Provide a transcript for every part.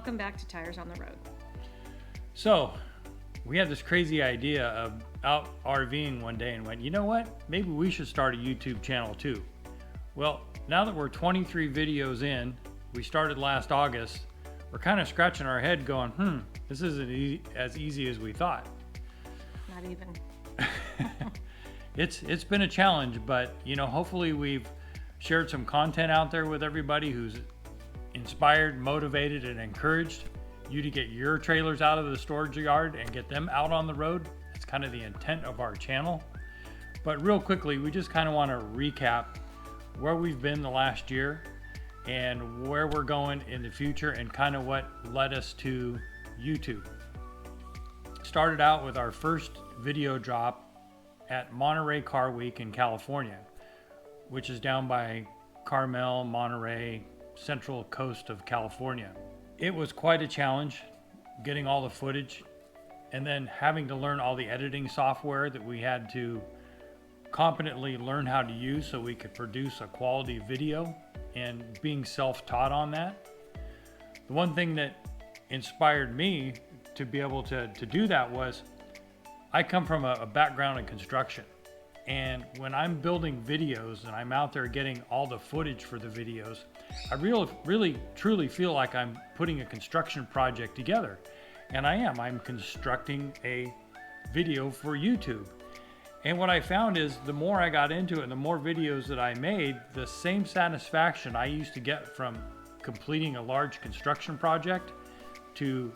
welcome back to Tires on the Road. So, we had this crazy idea of out RVing one day and went, you know what? Maybe we should start a YouTube channel too. Well, now that we're 23 videos in, we started last August, we're kind of scratching our head going, this isn't as easy as we thought. Not even. It's been a challenge, but hopefully we've shared some content out there with everybody who's inspired, motivated, and encouraged you to get your trailers out of the storage yard and get them out on the road. It's kind of the intent of our channel. But real quickly, we just kind of want to recap where we've been the last year and where we're going in the future and kind of what led us to YouTube. Started out with our first video drop at Monterey Car Week in California, which is down by Carmel, Monterey, central coast of California. It was quite a challenge getting all the footage and then having to learn all the editing software that we had to competently learn how to use so we could produce a quality video, and being self-taught on that. The one thing that inspired me to be able to do that was I come from a background in construction. And when I'm building videos and I'm out there getting all the footage for the videos, I really truly feel like I'm putting a construction project together. And I am. I'm constructing a video for YouTube. And what I found is the more I got into it and the more videos that I made, the same satisfaction I used to get from completing a large construction project to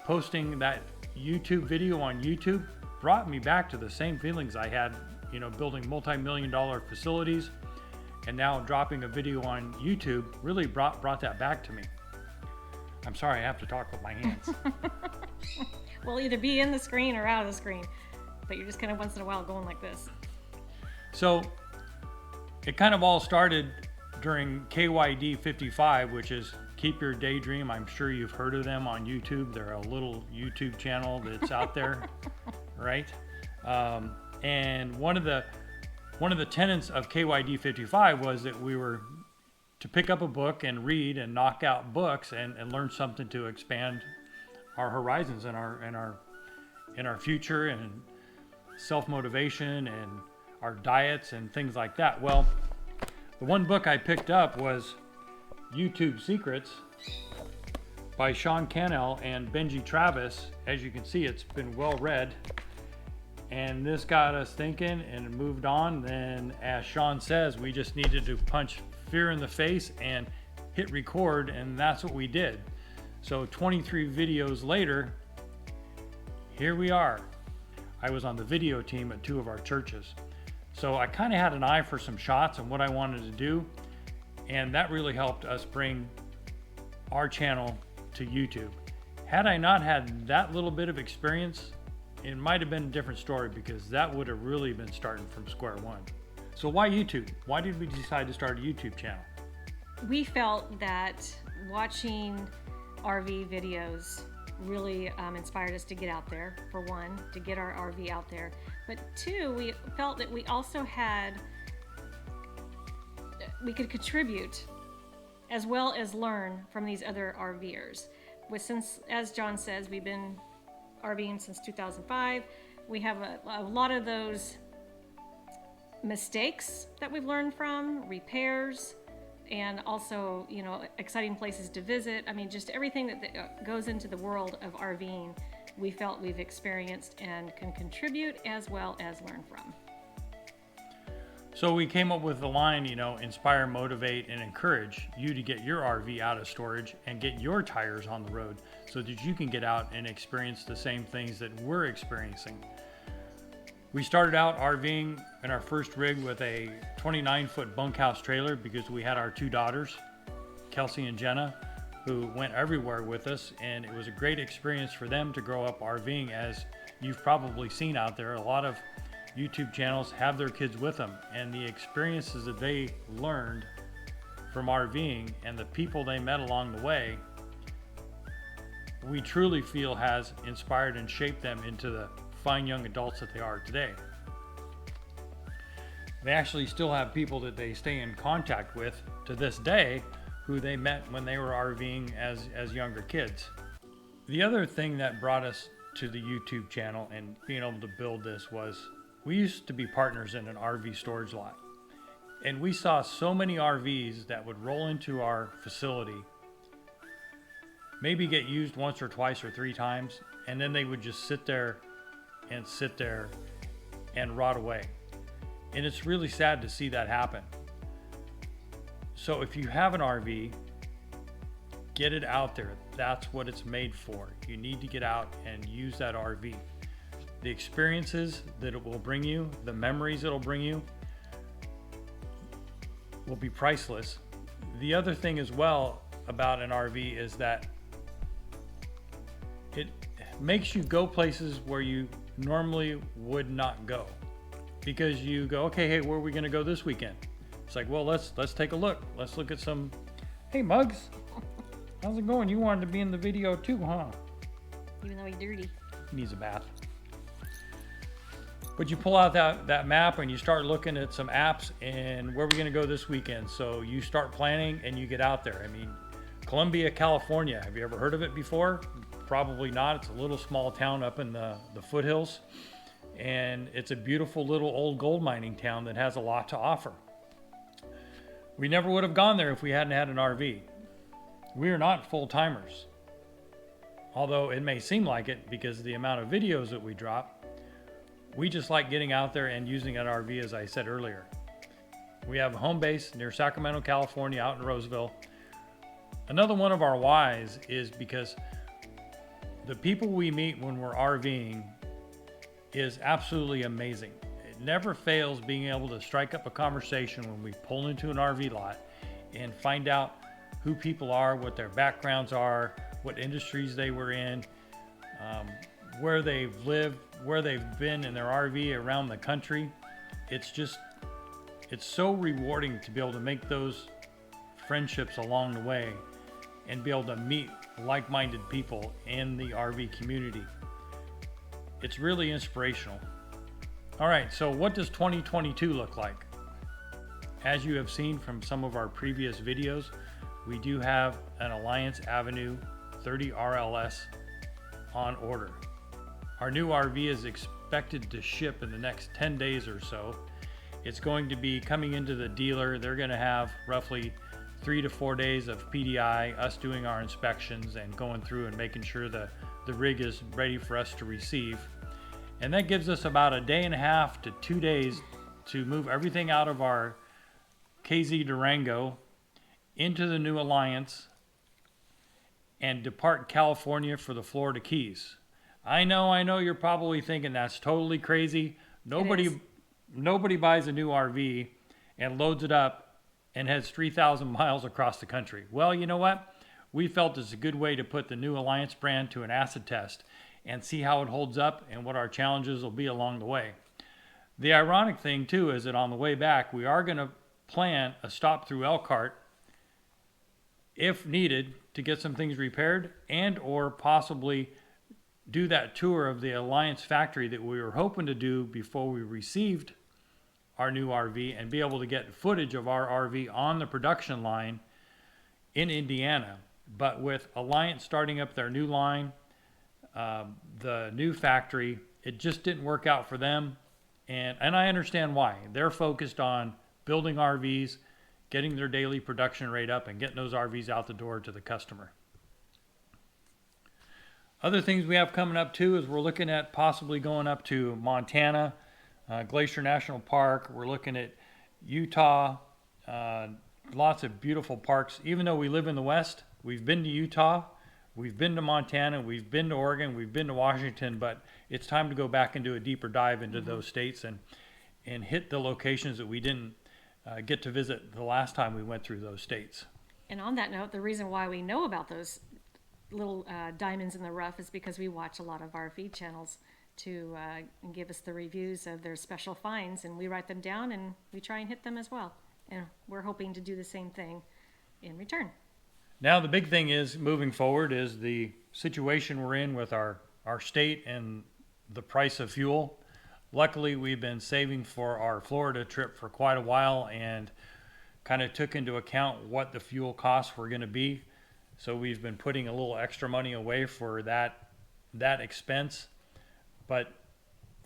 posting that YouTube video on YouTube brought me back to the same feelings I had building multi-million-dollar facilities, and now dropping a video on YouTube really brought that back to me. I'm sorry, I have to talk with my hands. We'll either be in the screen or out of the screen, but you're just kind of once in a while going like this. So it kind of all started during KYD 55, which is Keep Your Daydream. I'm sure you've heard of them on YouTube. They're a little YouTube channel that's out there, right? And one of the tenets of KYD 55 was that we were to pick up a book and read and knock out books and learn something to expand our horizons and our future and self-motivation and our diets and things like that. Well, the one book I picked up was YouTube Secrets by Sean Cannell and Benji Travis. As you can see, it's been well read. And this got us thinking and moved on. Then, as Sean says, we just needed to punch fear in the face and hit record, and that's what we did. So 23 videos later, here we are. I was on the video team at 2 of our churches. So I kind of had an eye for some shots and what I wanted to do, and that really helped us bring our channel to YouTube. Had I not had that little bit of experience, it might have been a different story, because that would have really been starting from square one. So why YouTube? Why did we decide to start a YouTube channel? We felt that watching RV videos really inspired us to get out there, for one, to get our RV out there. But 2, we felt that we also we could contribute as well as learn from these other RVers. Since, as John says, we've been RVing since 2005. We have a lot of those mistakes that we've learned from, repairs, and also, exciting places to visit. I mean, just everything that goes into the world of RVing, we felt we've experienced and can contribute as well as learn from. So we came up with the line, inspire, motivate, and encourage you to get your RV out of storage and get your tires on the road so that you can get out and experience the same things that we're experiencing. We started out RVing in our first rig with a 29-foot bunkhouse trailer because we had our 2 daughters, Kelsey and Jenna, who went everywhere with us, and it was a great experience for them to grow up RVing. As you've probably seen out there, a lot of YouTube channels have their kids with them, and the experiences that they learned from RVing and the people they met along the way, we truly feel has inspired and shaped them into the fine young adults that they are today. They actually still have people that they stay in contact with to this day who they met when they were RVing as younger kids. The other thing that brought us to the YouTube channel and being able to build this was we used to be partners in an RV storage lot. And we saw so many RVs that would roll into our facility, maybe get used once or twice or three times, and then they would just sit there and rot away. And it's really sad to see that happen. So if you have an RV, get it out there. That's what it's made for. You need to get out and use that RV. The experiences that it will bring you, the memories it'll bring you, will be priceless. The other thing as well about an RV is that it makes you go places where you normally would not go, because you go, okay, hey, where are we going to go this weekend? It's like, well, let's take a look. Let's look at some. Hey, Muggs, how's it going? You wanted to be in the video too, huh? Even though he's dirty. He needs a bath. But you pull out that map and you start looking at some apps and where are we going to go this weekend? So you start planning and you get out there. I mean, Columbia, California. Have you ever heard of it before? Probably not. It's a little small town up in the foothills. And it's a beautiful little old gold mining town that has a lot to offer. We never would have gone there if we hadn't had an RV. We are not full-timers. Although it may seem like it because of the amount of videos that we drop. We just like getting out there and using an RV, as I said earlier. We have a home base near Sacramento, California, out in Roseville. Another one of our whys is because the people we meet when we're RVing is absolutely amazing. It never fails being able to strike up a conversation when we pull into an RV lot and find out who people are, what their backgrounds are, what industries they were in, where they've lived, where they've been in their RV around the country. It's so rewarding to be able to make those friendships along the way and be able to meet like-minded people in the RV community. It's really inspirational. All right, so what does 2022 look like? As you have seen from some of our previous videos, we do have an Alliance Avenue 30 RLS on order. Our new RV is expected to ship in the next 10 days or so. It's going to be coming into the dealer. They're going to have roughly 3 to 4 days of PDI, us doing our inspections and going through and making sure the rig is ready for us to receive. And that gives us about a day and a half to 2 days to move everything out of our KZ Durango into the new Alliance and depart California for the Florida Keys. I know you're probably thinking that's totally crazy. Nobody buys a new RV and loads it up and heads 3,000 miles across the country. Well, you know what? We felt it's a good way to put the new Alliance brand to an acid test and see how it holds up and what our challenges will be along the way. The ironic thing too is that on the way back, we are going to plan a stop through Elkhart if needed to get some things repaired and or possibly do that tour of the Alliance factory that we were hoping to do before we received our new RV and be able to get footage of our RV on the production line in Indiana. But with Alliance starting up their new line, the new factory, it just didn't work out for them. And I understand why. They're focused on building RVs, getting their daily production rate up and getting those RVs out the door to the customer. Other things we have coming up too is we're looking at possibly going up to Montana, Glacier National Park. We're looking at Utah, lots of beautiful parks. Even though we live in the West, we've been to Utah, we've been to Montana, we've been to Oregon, we've been to Washington, but it's time to go back and do a deeper dive into those states and hit the locations that we didn't get to visit the last time we went through those states. And on that note, the reason why we know about those little diamonds in the rough is because we watch a lot of RV channels to give us the reviews of their special finds, and we write them down and we try and hit them as well. And we're hoping to do the same thing in return. Now the big thing is moving forward is the situation we're in with our state and the price of fuel. Luckily, we've been saving for our Florida trip for quite a while, and kind of took into account what the fuel costs were going to be. So we've been putting a little extra money away for that expense. But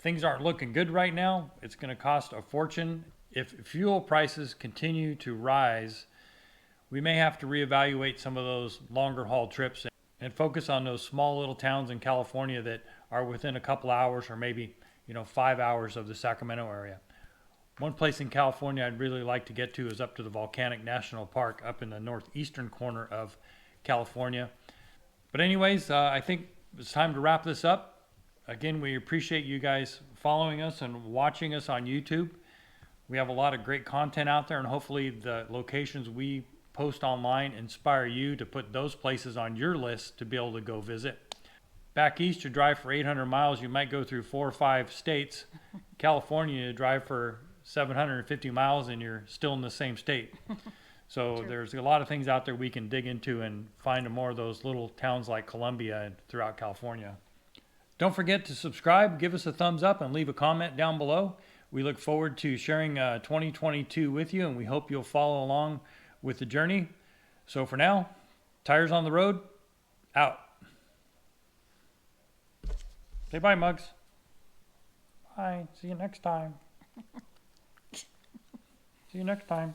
things aren't looking good right now. It's going to cost a fortune. If fuel prices continue to rise, we may have to reevaluate some of those longer haul trips and focus on those small little towns in California that are within a couple hours or maybe 5 hours of the Sacramento area. One place in California I'd really like to get to is up to the Volcanic National Park up in the northeastern corner of California. But anyways, I think it's time to wrap this up. Again, we appreciate you guys following us and watching us on YouTube. We have a lot of great content out there, and hopefully the locations we post online inspire you to put those places on your list to be able to go visit. Back east, you drive for 800 miles, you might go through 4 or 5 states. California, you drive for 750 miles and you're still in the same state. So True. There's a lot of things out there we can dig into and find more of those little towns like Columbia and throughout California. Don't forget to subscribe, give us a thumbs up, and leave a comment down below. We look forward to sharing 2022 with you, and we hope you'll follow along with the journey. So for now, Tires on the Road, out. Say bye, Mugs. Bye. See you next time. See you next time.